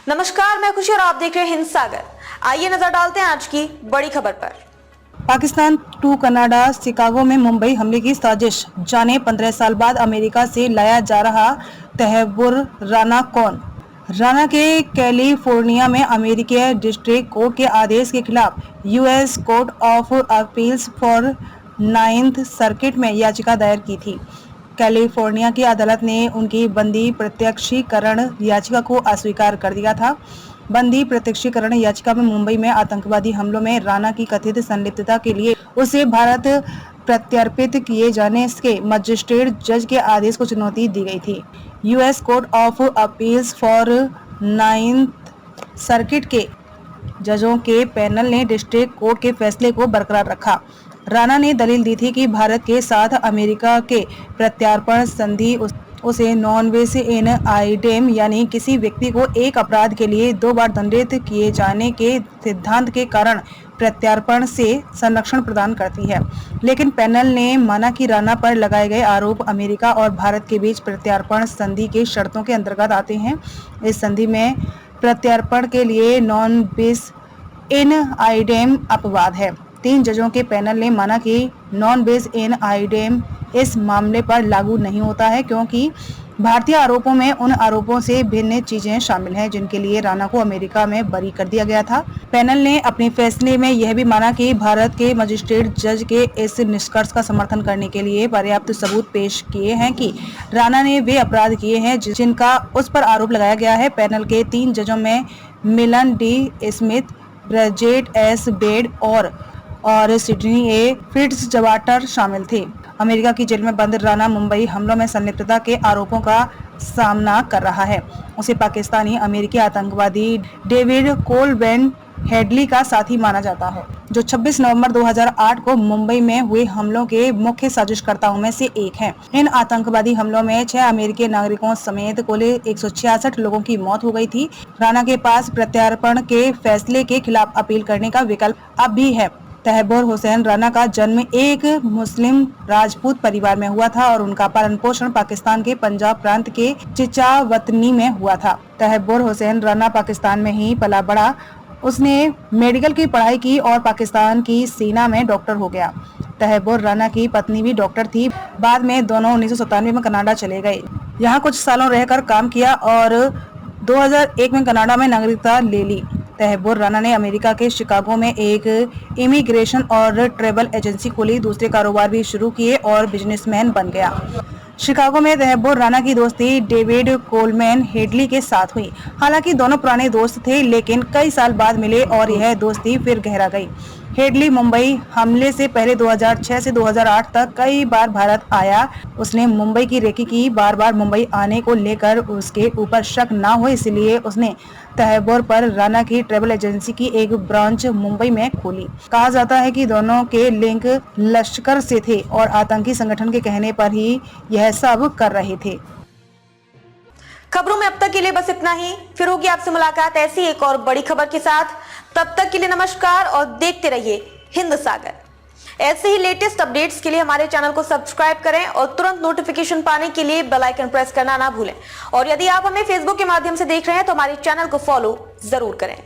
नमस्कार, मैं खुशी और आप देख रहे हैं हिंद सागर। आइए नजर डालते हैं आज की बड़ी खबर पर। पाकिस्तान टू कनाडा, शिकागो में मुंबई हमले की साजिश। जाने 15 साल बाद अमेरिका से लाया जा रहा तहव्वुर राना कौन? राना के कैलिफोर्निया में अमेरिकी डिस्ट्रिक्ट कोर्ट के आदेश के खिलाफ US court of appeals for 9th circuit में याचिका दायर की थी। कैलिफोर्निया की अदालत ने उनकी बंदी प्रत्यक्षीकरण याचिका को अस्वीकार कर दिया था। बंदी प्रत्यक्षीकरण याचिका में मुंबई में आतंकवादी हमलों में राना की कथित संलिप्तता के लिए उसे भारत प्रत्यर्पित किए जाने के मजिस्ट्रेट जज के आदेश को चुनौती दी गई थी। US court of appeals for 9th circuit के जजों के पैनल ने डिस्ट्रिक्ट कोर्ट के फैसले को बरकरार रखा। राना ने दलील दी थी कि भारत के साथ अमेरिका के प्रत्यार्पण संधि उसे नॉन बेस इन आइडेम यानी किसी व्यक्ति को एक अपराध के लिए 2 बार दंडित किए जाने के सिद्धांत के कारण प्रत्यार्पण से संरक्षण प्रदान करती है। लेकिन पैनल ने माना कि राना पर लगाए गए आरोप अमेरिका और भारत के बीच प्रत्यार्पण संधि के शर्तों के अंतर्गत आते हैं। इस संधि में प्रत्यार्पण के लिए नॉन बेस इन आइडेम अपवाद है। 3 जजों के पैनल ने माना कि नॉन बेस इन आइडेम इस मामले पर लागू नहीं होता है क्योंकि भारतीय आरोपों में उन आरोपों से भिन्न चीजें शामिल हैं जिनके लिए राना को अमेरिका में बरी कर दिया गया था। पैनल ने अपने फैसले में यह भी माना कि भारत के मजिस्ट्रेट जज के इस निष्कर्ष का समर्थन करने के लिए पर्याप्त सबूत पेश किए हैं कि राना ने वे अपराध किए हैं जिनका उस पर आरोप लगाया गया है। पैनल के 3 जजों में मिलन डी स्मिथ, ब्रजेट एस बेड और सिडनी ए फिट्जवाटर शामिल थे। अमेरिका की जेल में बंद राना मुंबई हमलों में संलिप्तता के आरोपों का सामना कर रहा है। उसे पाकिस्तानी अमेरिकी आतंकवादी डेविड कोलब्रैंड हेडली का साथी माना जाता है, जो 26 नवंबर 2008 को मुंबई में हुए हमलों के मुख्य साजिशकर्ताओं में से एक है। इन आतंकवादी हमलों में 6 अमेरिकी नागरिकों समेत कुल 166 लोगों की मौत हो गई थी। राना के पास प्रत्यार्पण के फैसले के खिलाफ अपील करने का विकल्प अब भी है। तहव्वुर हुसैन राना का जन्म एक मुस्लिम राजपूत परिवार में हुआ था और उनका पालन पोषण पाकिस्तान के पंजाब प्रांत के चिचावतनी में हुआ था। तहव्वुर हुसैन राना पाकिस्तान में ही पला बढ़ा। उसने मेडिकल की पढ़ाई की और पाकिस्तान की सेना में डॉक्टर हो गया। तहव्वुर राना की पत्नी भी डॉक्टर थी। बाद में दोनों 1997 में कनाडा चले गए। यहाँ कुछ सालों रहकर काम किया और 2001 में कनाडा में नागरिकता ले ली। तहव्वुर राना ने अमेरिका के शिकागो में एक इमिग्रेशन और ट्रैवल एजेंसी खोली, दूसरे कारोबार भी शुरू किए और बिजनेसमैन बन गया। शिकागो में तहव्वुर राना की दोस्ती डेविड कोलमैन हेडली के साथ हुई। हालांकि दोनों पुराने दोस्त थे, लेकिन कई साल बाद मिले और यह दोस्ती फिर गहरा गई। हेडली मुंबई हमले से पहले 2006 से 2008 तक कई बार भारत आया। उसने मुंबई की रेकी की। बार बार मुंबई आने को लेकर उसके ऊपर शक ना हो इसलिए उसने तहव्वुर पर राना की ट्रैवल एजेंसी की एक ब्रांच मुंबई में खोली। कहा जाता है कि दोनों के लिंक लश्कर से थे और आतंकी संगठन के कहने पर ही यह सब कर रहे थे। खबरों में अब तक के लिए बस इतना ही। फिर होगी आपसे मुलाकात ऐसी एक और बड़ी खबर के साथ। तब तक के लिए नमस्कार और देखते रहिए हिंद सागर। ऐसे ही लेटेस्ट अपडेट्स के लिए हमारे चैनल को सब्सक्राइब करें और तुरंत नोटिफिकेशन पाने के लिए बेल आइकन प्रेस करना ना भूलें। और यदि आप हमें फेसबुक के माध्यम से देख रहे हैं तो हमारे चैनल को फॉलो जरूर करें।